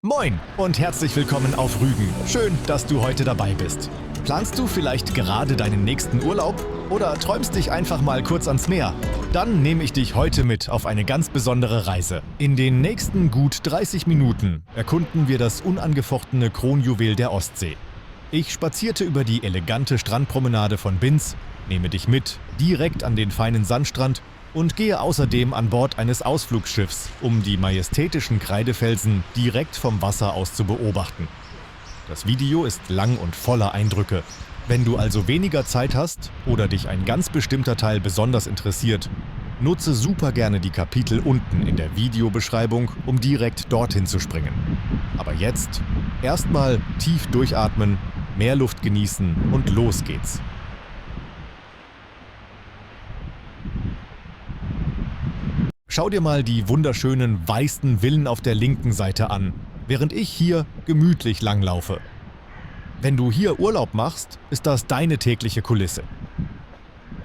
Moin und herzlich willkommen auf Rügen. Schön, dass du heute dabei bist. Planst du vielleicht gerade deinen nächsten Urlaub oder träumst dich einfach mal kurz ans Meer? Dann nehme ich dich heute mit auf eine ganz besondere Reise. In den nächsten gut 30 Minuten erkunden wir das unangefochtene Kronjuwel der Ostsee. Ich spazierte über die elegante Strandpromenade von Binz, nehme dich mit direkt an den feinen Sandstrand und gehe außerdem an Bord eines Ausflugsschiffs, um die majestätischen Kreidefelsen direkt vom Wasser aus zu beobachten. Das Video ist lang und voller Eindrücke. Wenn du also weniger Zeit hast oder dich ein ganz bestimmter Teil besonders interessiert, nutze super gerne die Kapitel unten in der Videobeschreibung, um direkt dorthin zu springen. Aber jetzt erstmal tief durchatmen, mehr Luft genießen und los geht's. Schau dir mal die wunderschönen weißen Villen auf der linken Seite an, während ich hier gemütlich langlaufe. Wenn du hier Urlaub machst, ist das deine tägliche Kulisse.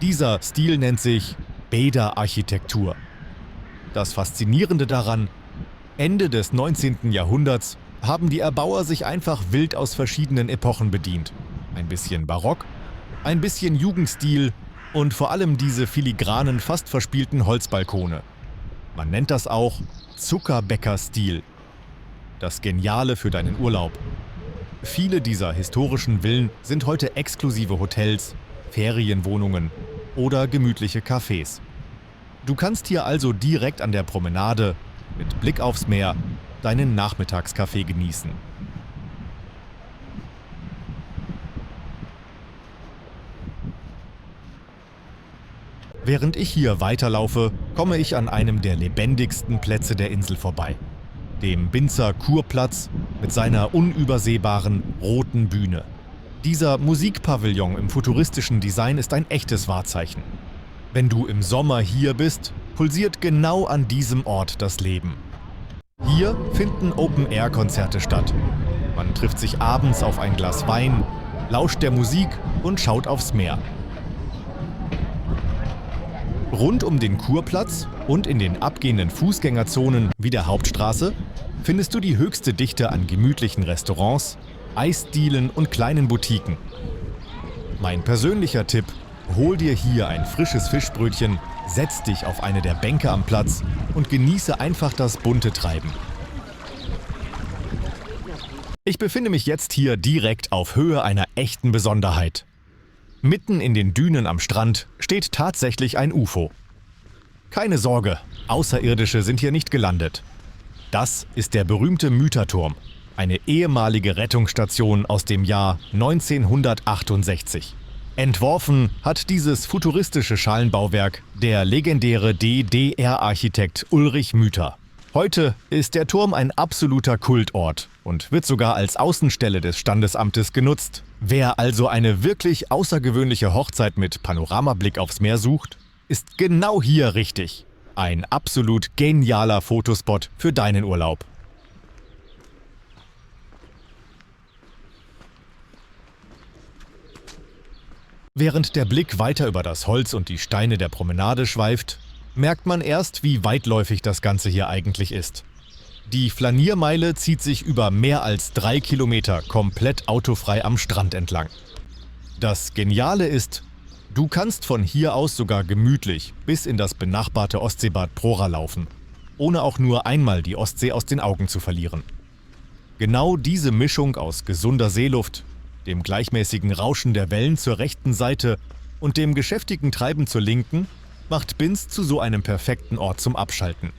Dieser Stil nennt sich Bäderarchitektur. Das Faszinierende daran: Ende des 19. Jahrhunderts haben die Erbauer sich einfach wild aus verschiedenen Epochen bedient. Ein bisschen Barock, ein bisschen Jugendstil und vor allem diese filigranen, fast verspielten Holzbalkone. Man nennt das auch Zuckerbäcker-Stil. Das Geniale für deinen Urlaub. Viele dieser historischen Villen sind heute exklusive Hotels, Ferienwohnungen oder gemütliche Cafés. Du kannst hier also direkt an der Promenade mit Blick aufs Meer deinen Nachmittagskaffee genießen. Während ich hier weiterlaufe, komme ich an einem der lebendigsten Plätze der Insel vorbei. Dem Binzer Kurplatz mit seiner unübersehbaren roten Bühne. Dieser Musikpavillon im futuristischen Design ist ein echtes Wahrzeichen. Wenn du im Sommer hier bist, pulsiert genau an diesem Ort das Leben. Hier finden Open-Air-Konzerte statt. Man trifft sich abends auf ein Glas Wein, lauscht der Musik und schaut aufs Meer. Rund um den Kurplatz und in den abgehenden Fußgängerzonen wie der Hauptstraße findest du die höchste Dichte an gemütlichen Restaurants, Eisdielen und kleinen Boutiquen. Mein persönlicher Tipp: Hol dir hier ein frisches Fischbrötchen, setz dich auf eine der Bänke am Platz und genieße einfach das bunte Treiben. Ich befinde mich jetzt hier direkt auf Höhe einer echten Besonderheit. Mitten in den Dünen am Strand steht tatsächlich ein UFO. Keine Sorge, Außerirdische sind hier nicht gelandet. Das ist der berühmte Mütterturm, eine ehemalige Rettungsstation aus dem Jahr 1968. Entworfen hat dieses futuristische Schalenbauwerk der legendäre DDR-Architekt Ulrich Müther. Heute ist der Turm ein absoluter Kultort und wird sogar als Außenstelle des Standesamtes genutzt. Wer also eine wirklich außergewöhnliche Hochzeit mit Panoramablick aufs Meer sucht, ist genau hier richtig. Ein absolut genialer Fotospot für deinen Urlaub. Während der Blick weiter über das Holz und die Steine der Promenade schweift, merkt man erst, wie weitläufig das Ganze hier eigentlich ist. Die Flaniermeile zieht sich über mehr als 3 Kilometer komplett autofrei am Strand entlang. Das Geniale ist, du kannst von hier aus sogar gemütlich bis in das benachbarte Ostseebad Prora laufen, ohne auch nur einmal die Ostsee aus den Augen zu verlieren. Genau diese Mischung aus gesunder Seeluft, dem gleichmäßigen Rauschen der Wellen zur rechten Seite und dem geschäftigen Treiben zur linken macht Binz zu so einem perfekten Ort zum Abschalten.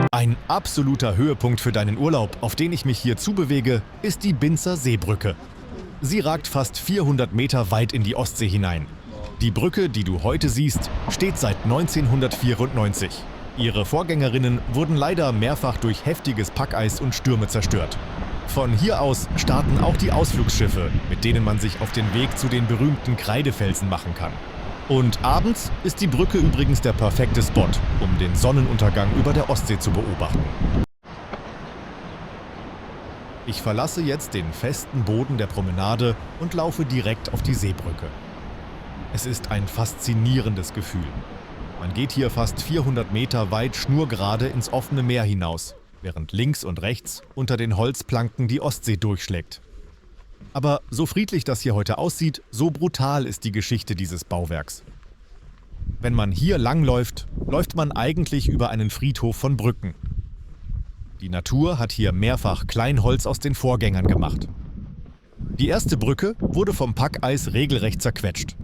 Ein absoluter Höhepunkt für deinen Urlaub, auf den ich mich hier zubewege, ist die Binzer Seebrücke. Sie ragt fast 400 Meter weit in die Ostsee hinein. Die Brücke, die du heute siehst, steht seit 1994. Ihre Vorgängerinnen wurden leider mehrfach durch heftiges Packeis und Stürme zerstört. Von hier aus starten auch die Ausflugsschiffe, mit denen man sich auf den Weg zu den berühmten Kreidefelsen machen kann. Und abends ist die Brücke übrigens der perfekte Spot, um den Sonnenuntergang über der Ostsee zu beobachten. Ich verlasse jetzt den festen Boden der Promenade und laufe direkt auf die Seebrücke. Es ist ein faszinierendes Gefühl. Man geht hier fast 400 Meter weit schnurgerade ins offene Meer hinaus, während links und rechts unter den Holzplanken die Ostsee durchschlägt. Aber so friedlich das hier heute aussieht, so brutal ist die Geschichte dieses Bauwerks. Wenn man hier langläuft, läuft man eigentlich über einen Friedhof von Brücken. Die Natur hat hier mehrfach Kleinholz aus den Vorgängern gemacht. Die erste Brücke wurde vom Packeis regelrecht zerquetscht.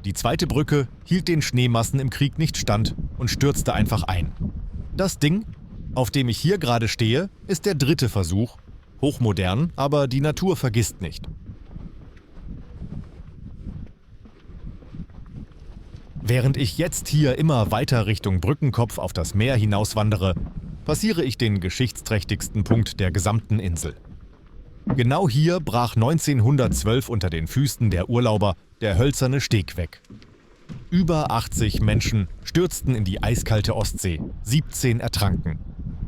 Die zweite Brücke hielt den Schneemassen im Krieg nicht stand und stürzte einfach ein. Das Ding, auf dem ich hier gerade stehe, ist der dritte Versuch. Hochmodern, aber die Natur vergisst nicht. Während ich jetzt hier immer weiter Richtung Brückenkopf auf das Meer hinauswandere, passiere ich den geschichtsträchtigsten Punkt der gesamten Insel. Genau hier brach 1912 unter den Füßen der Urlauber der hölzerne Steg weg. Über 80 Menschen stürzten in die eiskalte Ostsee, 17 ertranken.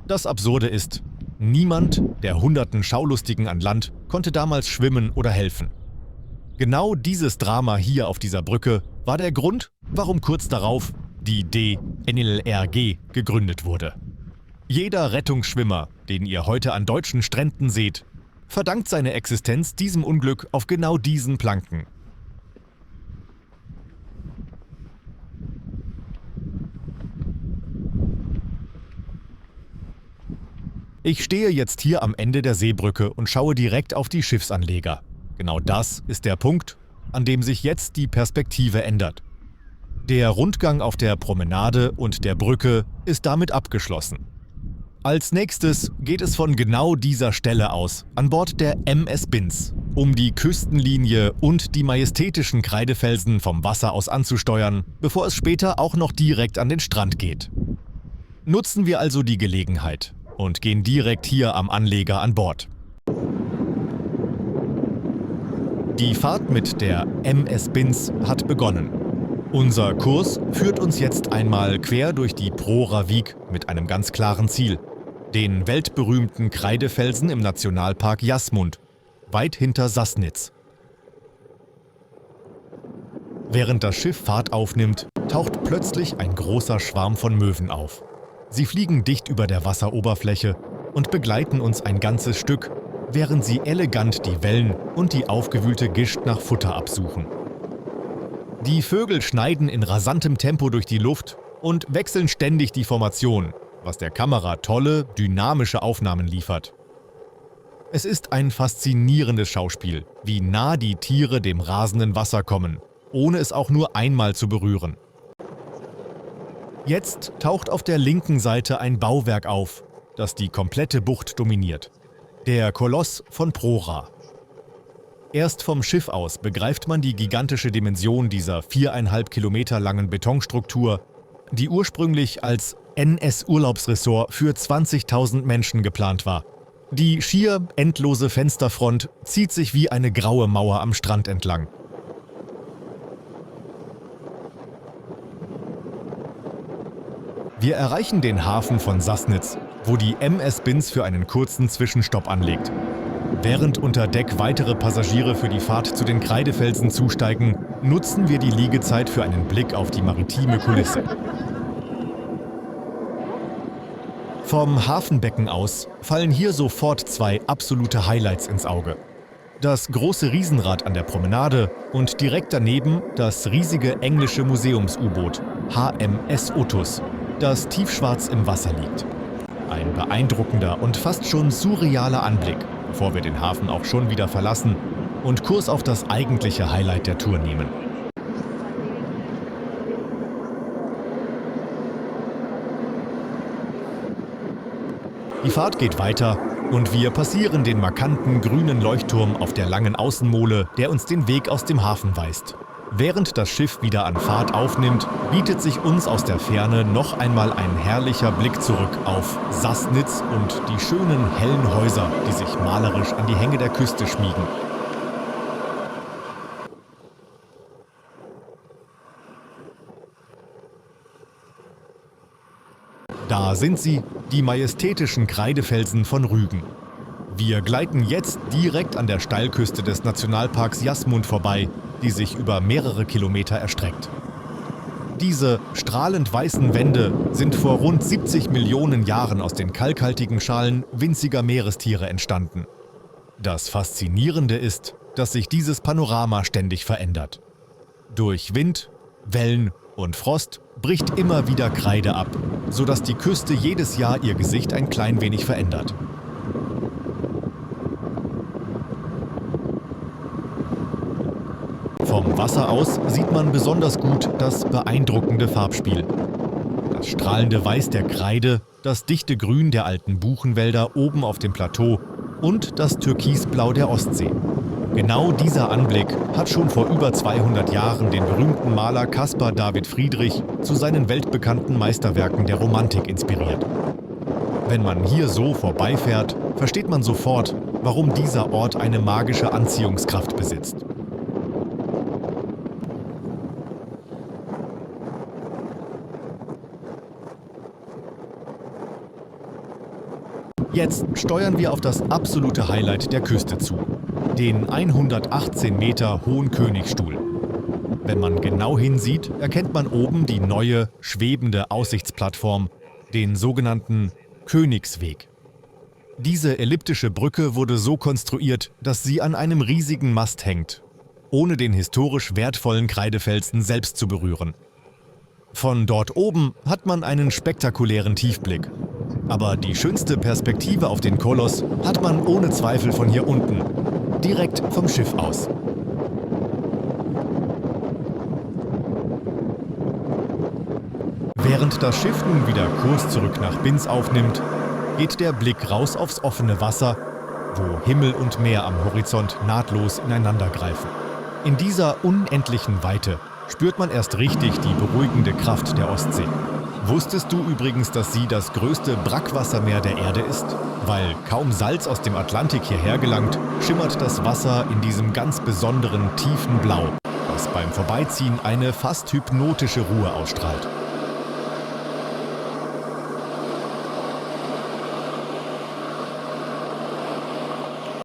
Das Absurde ist, niemand der hunderten Schaulustigen an Land konnte damals schwimmen oder helfen. Genau dieses Drama hier auf dieser Brücke war der Grund, warum kurz darauf die DNLRG gegründet wurde. Jeder Rettungsschwimmer, den ihr heute an deutschen Stränden seht, verdankt seine Existenz diesem Unglück auf genau diesen Planken. Ich stehe jetzt hier am Ende der Seebrücke und schaue direkt auf die Schiffsanleger. Genau das ist der Punkt, an dem sich jetzt die Perspektive ändert. Der Rundgang auf der Promenade und der Brücke ist damit abgeschlossen. Als nächstes geht es von genau dieser Stelle aus an Bord der MS Binz, um die Küstenlinie und die majestätischen Kreidefelsen vom Wasser aus anzusteuern, bevor es später auch noch direkt an den Strand geht. Nutzen wir also die Gelegenheit und gehen direkt hier am Anleger an Bord. Die Fahrt mit der MS Binz hat begonnen. Unser Kurs führt uns jetzt einmal quer durch die Prohrer Wiek mit einem ganz klaren Ziel: den weltberühmten Kreidefelsen im Nationalpark Jasmund, weit hinter Sassnitz. Während das Schiff Fahrt aufnimmt, taucht plötzlich ein großer Schwarm von Möwen auf. Sie fliegen dicht über der Wasseroberfläche und begleiten uns ein ganzes Stück, während sie elegant die Wellen und die aufgewühlte Gischt nach Futter absuchen. Die Vögel schneiden in rasantem Tempo durch die Luft und wechseln ständig die Formation, was der Kamera tolle, dynamische Aufnahmen liefert. Es ist ein faszinierendes Schauspiel, wie nah die Tiere dem rasenden Wasser kommen, ohne es auch nur einmal zu berühren. Jetzt taucht auf der linken Seite ein Bauwerk auf, das die komplette Bucht dominiert: der Koloss von Prora. Erst vom Schiff aus begreift man die gigantische Dimension dieser 4,5 Kilometer langen Betonstruktur, die ursprünglich als NS-Urlaubsressort für 20.000 Menschen geplant war. Die schier endlose Fensterfront zieht sich wie eine graue Mauer am Strand entlang. Wir erreichen den Hafen von Sassnitz, wo die MS Binz für einen kurzen Zwischenstopp anlegt. Während unter Deck weitere Passagiere für die Fahrt zu den Kreidefelsen zusteigen, nutzen wir die Liegezeit für einen Blick auf die maritime Kulisse. Vom Hafenbecken aus fallen hier sofort zwei absolute Highlights ins Auge: das große Riesenrad an der Promenade und direkt daneben das riesige englische Museums-U-Boot HMS Otus, das tiefschwarz im Wasser liegt. Ein beeindruckender und fast schon surrealer Anblick, bevor wir den Hafen auch schon wieder verlassen und Kurs auf das eigentliche Highlight der Tour nehmen. Die Fahrt geht weiter und wir passieren den markanten grünen Leuchtturm auf der langen Außenmole, der uns den Weg aus dem Hafen weist. Während das Schiff wieder an Fahrt aufnimmt, bietet sich uns aus der Ferne noch einmal ein herrlicher Blick zurück auf Sassnitz und die schönen hellen Häuser, die sich malerisch an die Hänge der Küste schmiegen. Da sind sie, die majestätischen Kreidefelsen von Rügen. Wir gleiten jetzt direkt an der Steilküste des Nationalparks Jasmund vorbei, die sich über mehrere Kilometer erstreckt. Diese strahlend weißen Wände sind vor rund 70 Millionen Jahren aus den kalkhaltigen Schalen winziger Meerestiere entstanden. Das Faszinierende ist, dass sich dieses Panorama ständig verändert. Durch Wind, Wellen und Frost bricht immer wieder Kreide ab, sodass die Küste jedes Jahr ihr Gesicht ein klein wenig verändert. Vom Wasser aus sieht man besonders gut das beeindruckende Farbspiel. Das strahlende Weiß der Kreide, das dichte Grün der alten Buchenwälder oben auf dem Plateau und das Türkisblau der Ostsee. Genau dieser Anblick hat schon vor über 200 Jahren den berühmten Maler Caspar David Friedrich zu seinen weltbekannten Meisterwerken der Romantik inspiriert. Wenn man hier so vorbeifährt, versteht man sofort, warum dieser Ort eine magische Anziehungskraft besitzt. Jetzt steuern wir auf das absolute Highlight der Küste zu, den 118 Meter hohen Königstuhl. Wenn man genau hinsieht, erkennt man oben die neue, schwebende Aussichtsplattform, den sogenannten Königsweg. Diese elliptische Brücke wurde so konstruiert, dass sie an einem riesigen Mast hängt, ohne den historisch wertvollen Kreidefelsen selbst zu berühren. Von dort oben hat man einen spektakulären Tiefblick. Aber die schönste Perspektive auf den Koloss hat man ohne Zweifel von hier unten, direkt vom Schiff aus. Während das Schiff nun wieder Kurs zurück nach Binz aufnimmt, geht der Blick raus aufs offene Wasser, wo Himmel und Meer am Horizont nahtlos ineinandergreifen. In dieser unendlichen Weite spürt man erst richtig die beruhigende Kraft der Ostsee. Wusstest du übrigens, dass sie das größte Brackwassermeer der Erde ist? Weil kaum Salz aus dem Atlantik hierher gelangt, schimmert das Wasser in diesem ganz besonderen tiefen Blau, das beim Vorbeiziehen eine fast hypnotische Ruhe ausstrahlt.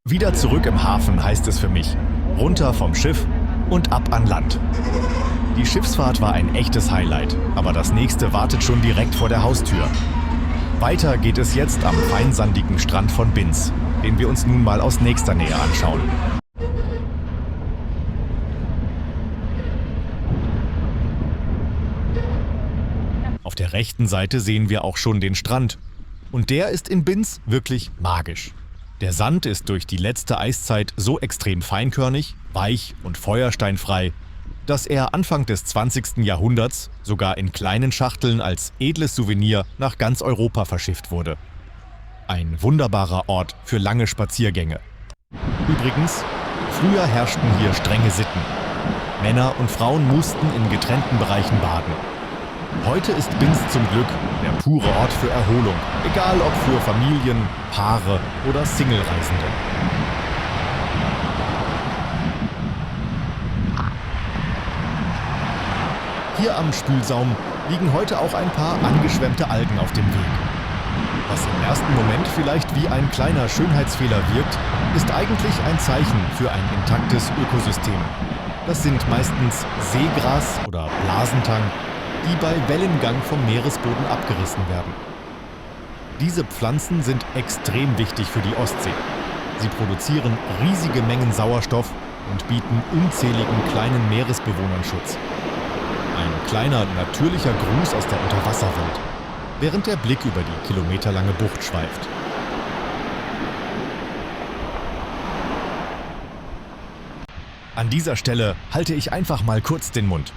Wieder zurück im Hafen heißt es für mich, runter vom Schiff und ab an Land. Die Schiffsfahrt war ein echtes Highlight, aber das nächste wartet schon direkt vor der Haustür. Weiter geht es jetzt am feinsandigen Strand von Binz, den wir uns nun mal aus nächster Nähe anschauen. Auf der rechten Seite sehen wir auch schon den Strand. Und der ist in Binz wirklich magisch. Der Sand ist durch die letzte Eiszeit so extrem feinkörnig, weich und feuersteinfrei, dass er Anfang des 20. Jahrhunderts sogar in kleinen Schachteln als edles Souvenir nach ganz Europa verschifft wurde. Ein wunderbarer Ort für lange Spaziergänge. Übrigens, früher herrschten hier strenge Sitten. Männer und Frauen mussten in getrennten Bereichen baden. Heute ist Binz zum Glück der pure Ort für Erholung, egal ob für Familien, Paare oder Single-Reisende. Hier am Spülsaum liegen heute auch ein paar angeschwemmte Algen auf dem Weg. Was im ersten Moment vielleicht wie ein kleiner Schönheitsfehler wirkt, ist eigentlich ein Zeichen für ein intaktes Ökosystem. Das sind meistens Seegras oder Blasentang, die bei Wellengang vom Meeresboden abgerissen werden. Diese Pflanzen sind extrem wichtig für die Ostsee. Sie produzieren riesige Mengen Sauerstoff und bieten unzähligen kleinen Meeresbewohnern Schutz. Ein kleiner, natürlicher Gruß aus der Unterwasserwelt, während der Blick über die kilometerlange Bucht schweift. An dieser Stelle halte ich einfach mal kurz den Mund.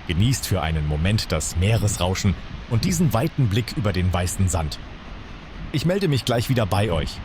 Genießt für einen Moment das Meeresrauschen und diesen weiten Blick über den weißen Sand. Ich melde mich gleich wieder bei euch.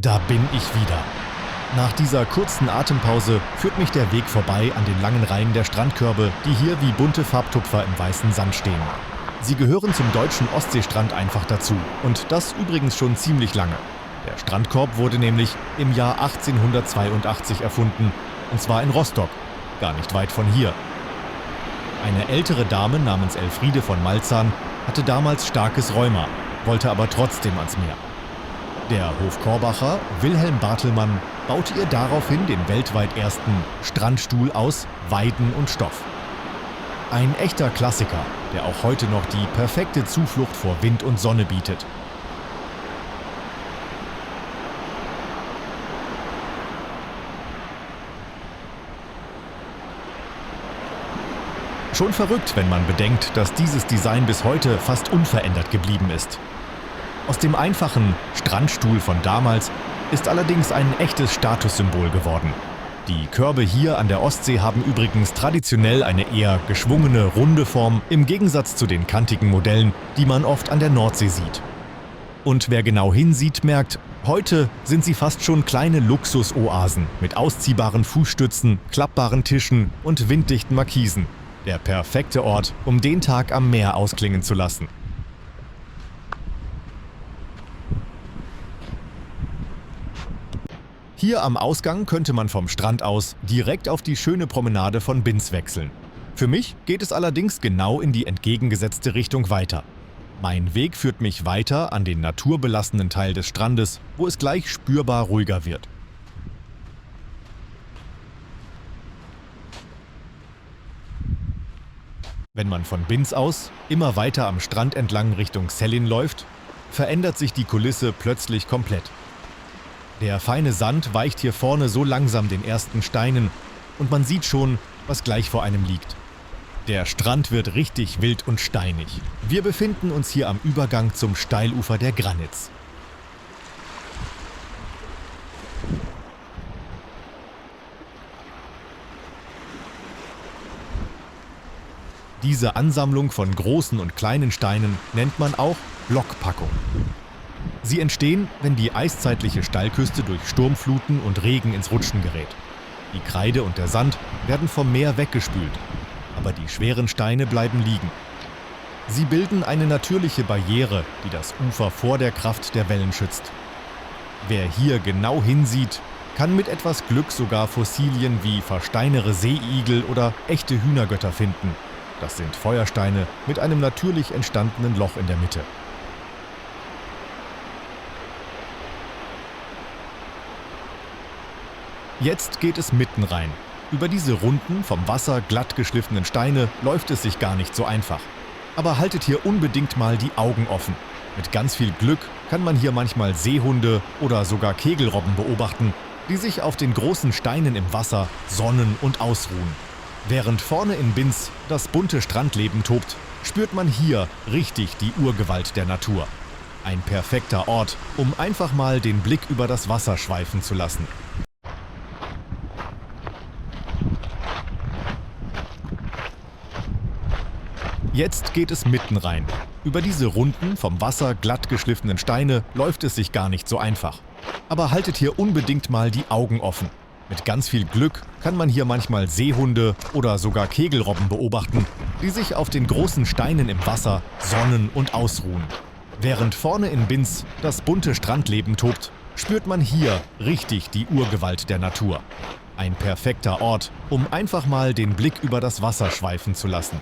Da bin ich wieder. Nach dieser kurzen Atempause führt mich der Weg vorbei an den langen Reihen der Strandkörbe, die hier wie bunte Farbtupfer im weißen Sand stehen. Sie gehören zum deutschen Ostseestrand einfach dazu und das übrigens schon ziemlich lange. Der Strandkorb wurde nämlich im Jahr 1882 erfunden, und zwar in Rostock, gar nicht weit von hier. Eine ältere Dame namens Elfriede von Malzahn hatte damals starkes Rheuma, wollte aber trotzdem ans Meer. Der Hofkorbacher Wilhelm Bartelmann baute ihr daraufhin den weltweit ersten Strandstuhl aus Weiden und Stoff. Ein echter Klassiker, der auch heute noch die perfekte Zuflucht vor Wind und Sonne bietet. Schon verrückt, wenn man bedenkt, dass dieses Design bis heute fast unverändert geblieben ist. Aus dem einfachen Strandstuhl von damals ist allerdings ein echtes Statussymbol geworden. Die Körbe hier an der Ostsee haben übrigens traditionell eine eher geschwungene, runde Form im Gegensatz zu den kantigen Modellen, die man oft an der Nordsee sieht. Und wer genau hinsieht, merkt, heute sind sie fast schon kleine Luxusoasen mit ausziehbaren Fußstützen, klappbaren Tischen und winddichten Markisen. Der perfekte Ort, um den Tag am Meer ausklingen zu lassen. Hier am Ausgang könnte man vom Strand aus direkt auf die schöne Promenade von Binz wechseln. Für mich geht es allerdings genau in die entgegengesetzte Richtung weiter. Mein Weg führt mich weiter an den naturbelassenen Teil des Strandes, wo es gleich spürbar ruhiger wird. Wenn man von Binz aus immer weiter am Strand entlang Richtung Sellin läuft, verändert sich die Kulisse plötzlich komplett. Der feine Sand weicht hier vorne so langsam den ersten Steinen und man sieht schon, was gleich vor einem liegt. Der Strand wird richtig wild und steinig. Wir befinden uns hier am Übergang zum Steilufer der Granitz. Diese Ansammlung von großen und kleinen Steinen nennt man auch Blockpackung. Sie entstehen, wenn die eiszeitliche Steilküste durch Sturmfluten und Regen ins Rutschen gerät. Die Kreide und der Sand werden vom Meer weggespült, aber die schweren Steine bleiben liegen. Sie bilden eine natürliche Barriere, die das Ufer vor der Kraft der Wellen schützt. Wer hier genau hinsieht, kann mit etwas Glück sogar Fossilien wie Versteinere Seeigel oder echte Hühnergötter finden. Das sind Feuersteine mit einem natürlich entstandenen Loch in der Mitte. Jetzt geht es mitten rein. Über diese runden, vom Wasser glatt geschliffenen Steine läuft es sich gar nicht so einfach. Aber haltet hier unbedingt mal die Augen offen. Mit ganz viel Glück kann man hier manchmal Seehunde oder sogar Kegelrobben beobachten, die sich auf den großen Steinen im Wasser sonnen und ausruhen. Während vorne in Binz das bunte Strandleben tobt, spürt man hier richtig die Urgewalt der Natur. Ein perfekter Ort, um einfach mal den Blick über das Wasser schweifen zu lassen. Jetzt geht es mitten rein. Über diese runden, vom Wasser glatt geschliffenen Steine läuft es sich gar nicht so einfach. Aber haltet hier unbedingt mal die Augen offen. Mit ganz viel Glück kann man hier manchmal Seehunde oder sogar Kegelrobben beobachten, die sich auf den großen Steinen im Wasser sonnen und ausruhen. Während vorne in Binz das bunte Strandleben tobt, spürt man hier richtig die Urgewalt der Natur. Ein perfekter Ort, um einfach mal den Blick über das Wasser schweifen zu lassen.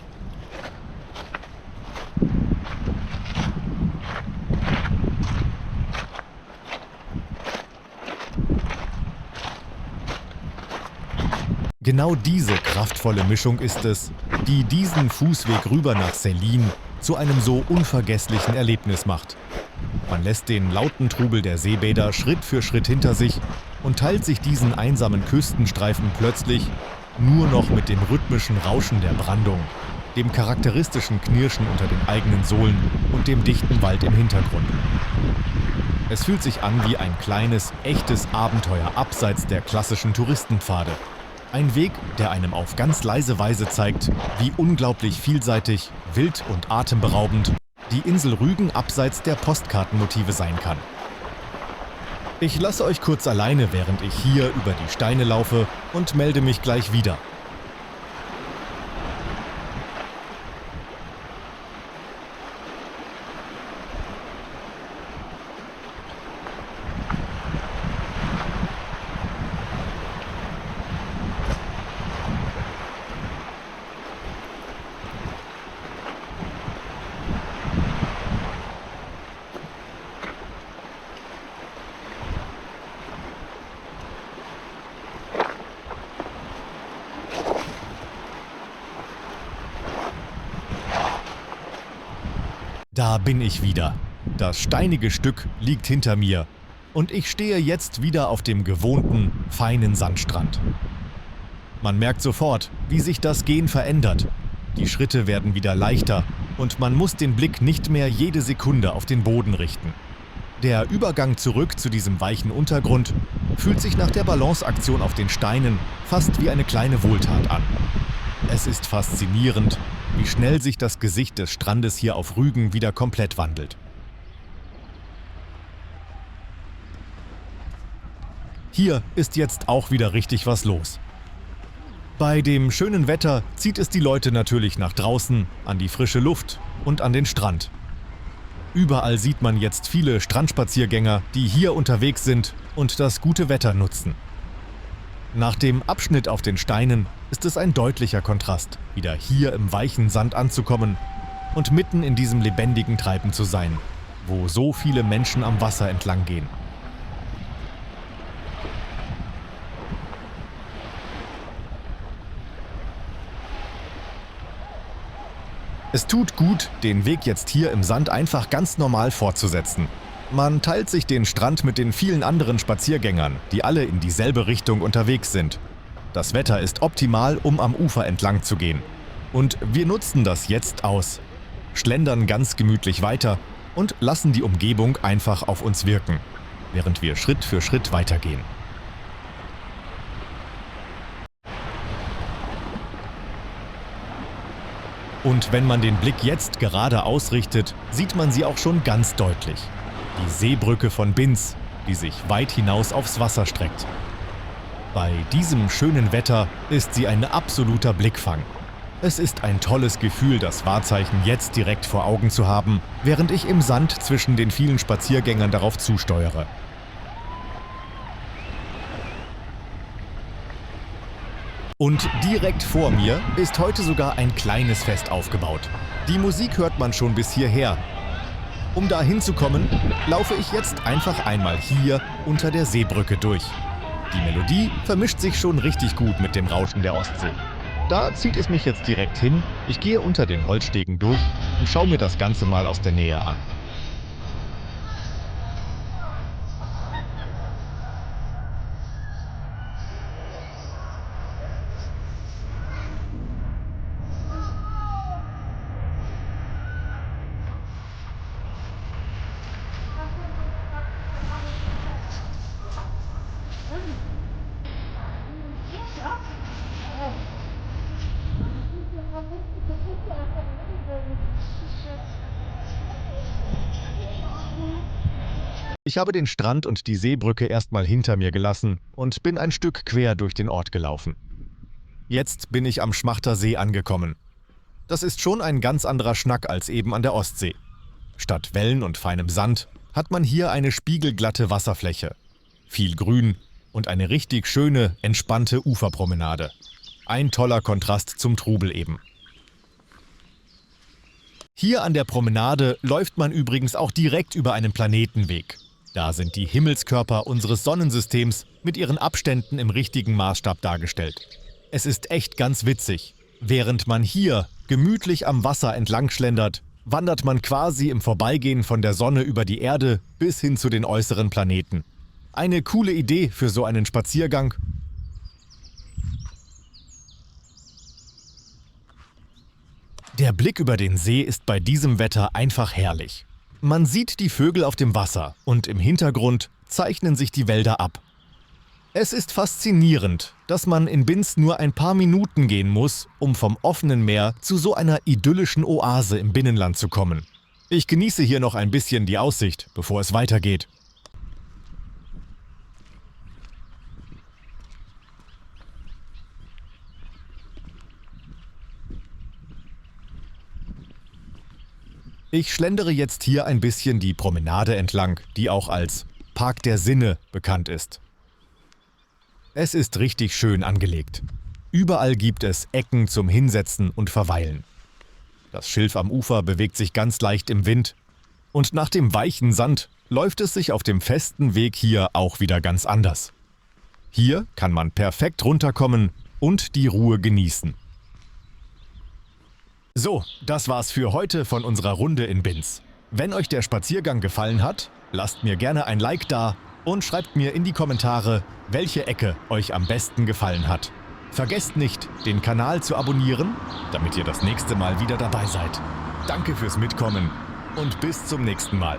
Genau diese kraftvolle Mischung ist es, die diesen Fußweg rüber nach Sellin zu einem so unvergesslichen Erlebnis macht. Man lässt den lauten Trubel der Seebäder Schritt für Schritt hinter sich und teilt sich diesen einsamen Küstenstreifen plötzlich nur noch mit dem rhythmischen Rauschen der Brandung, dem charakteristischen Knirschen unter den eigenen Sohlen und dem dichten Wald im Hintergrund. Es fühlt sich an wie ein kleines, echtes Abenteuer abseits der klassischen Touristenpfade. Ein Weg, der einem auf ganz leise Weise zeigt, wie unglaublich vielseitig, wild und atemberaubend die Insel Rügen abseits der Postkartenmotive sein kann. Ich lasse euch kurz alleine, während ich hier über die Steine laufe und melde mich gleich wieder. Da bin ich wieder. Das steinige Stück liegt hinter mir und ich stehe jetzt wieder auf dem gewohnten, feinen Sandstrand. Man merkt sofort, wie sich das Gehen verändert. Die Schritte werden wieder leichter und man muss den Blick nicht mehr jede Sekunde auf den Boden richten. Der Übergang zurück zu diesem weichen Untergrund fühlt sich nach der Balanceaktion auf den Steinen fast wie eine kleine Wohltat an. Es ist faszinierend, wie schnell sich das Gesicht des Strandes hier auf Rügen wieder komplett wandelt. Hier ist jetzt auch wieder richtig was los. Bei dem schönen Wetter zieht es die Leute natürlich nach draußen, an die frische Luft und an den Strand. Überall sieht man jetzt viele Strandspaziergänger, die hier unterwegs sind und das gute Wetter nutzen. Nach dem Abschnitt auf den Steinen ist es ein deutlicher Kontrast, wieder hier im weichen Sand anzukommen und mitten in diesem lebendigen Treiben zu sein, wo so viele Menschen am Wasser entlang gehen. Es tut gut, den Weg jetzt hier im Sand einfach ganz normal fortzusetzen. Man teilt sich den Strand mit den vielen anderen Spaziergängern, die alle in dieselbe Richtung unterwegs sind. Das Wetter ist optimal, um am Ufer entlang zu gehen. Und wir nutzen das jetzt aus, schlendern ganz gemütlich weiter und lassen die Umgebung einfach auf uns wirken, während wir Schritt für Schritt weitergehen. Und wenn man den Blick jetzt gerade ausrichtet, sieht man sie auch schon ganz deutlich. Die Seebrücke von Binz, die sich weit hinaus aufs Wasser streckt. Bei diesem schönen Wetter ist sie ein absoluter Blickfang. Es ist ein tolles Gefühl, das Wahrzeichen jetzt direkt vor Augen zu haben, während ich im Sand zwischen den vielen Spaziergängern darauf zusteuere. Und direkt vor mir ist heute sogar ein kleines Fest aufgebaut. Die Musik hört man schon bis hierher. Um da hinzukommen, laufe ich jetzt einfach einmal hier unter der Seebrücke durch. Die Melodie vermischt sich schon richtig gut mit dem Rauschen der Ostsee. Da zieht es mich jetzt direkt hin, ich gehe unter den Holzstegen durch und schaue mir das Ganze mal aus der Nähe an. Ich habe den Strand und die Seebrücke erstmal hinter mir gelassen und bin ein Stück quer durch den Ort gelaufen. Jetzt bin ich am Schmachter See angekommen. Das ist schon ein ganz anderer Schnack als eben an der Ostsee. Statt Wellen und feinem Sand hat man hier eine spiegelglatte Wasserfläche, viel Grün und eine richtig schöne, entspannte Uferpromenade. Ein toller Kontrast zum Trubel eben. Hier an der Promenade läuft man übrigens auch direkt über einen Planetenweg. Da sind die Himmelskörper unseres Sonnensystems mit ihren Abständen im richtigen Maßstab dargestellt. Es ist echt ganz witzig. Während man hier gemütlich am Wasser entlang schlendert, wandert man quasi im Vorbeigehen von der Sonne über die Erde bis hin zu den äußeren Planeten. Eine coole Idee für so einen Spaziergang. Der Blick über den See ist bei diesem Wetter einfach herrlich. Man sieht die Vögel auf dem Wasser und im Hintergrund zeichnen sich die Wälder ab. Es ist faszinierend, dass man in Binz nur ein paar Minuten gehen muss, um vom offenen Meer zu so einer idyllischen Oase im Binnenland zu kommen. Ich genieße hier noch ein bisschen die Aussicht, bevor es weitergeht. Ich schlendere jetzt hier ein bisschen die Promenade entlang, die auch als Park der Sinne bekannt ist. Es ist richtig schön angelegt. Überall gibt es Ecken zum Hinsetzen und Verweilen. Das Schilf am Ufer bewegt sich ganz leicht im Wind. Und nach dem weichen Sand läuft es sich auf dem festen Weg hier auch wieder ganz anders. Hier kann man perfekt runterkommen und die Ruhe genießen. So, das war's für heute von unserer Runde in Binz. Wenn euch der Spaziergang gefallen hat, lasst mir gerne ein Like da und schreibt mir in die Kommentare, welche Ecke euch am besten gefallen hat. Vergesst nicht, den Kanal zu abonnieren, damit ihr das nächste Mal wieder dabei seid. Danke fürs Mitkommen und bis zum nächsten Mal.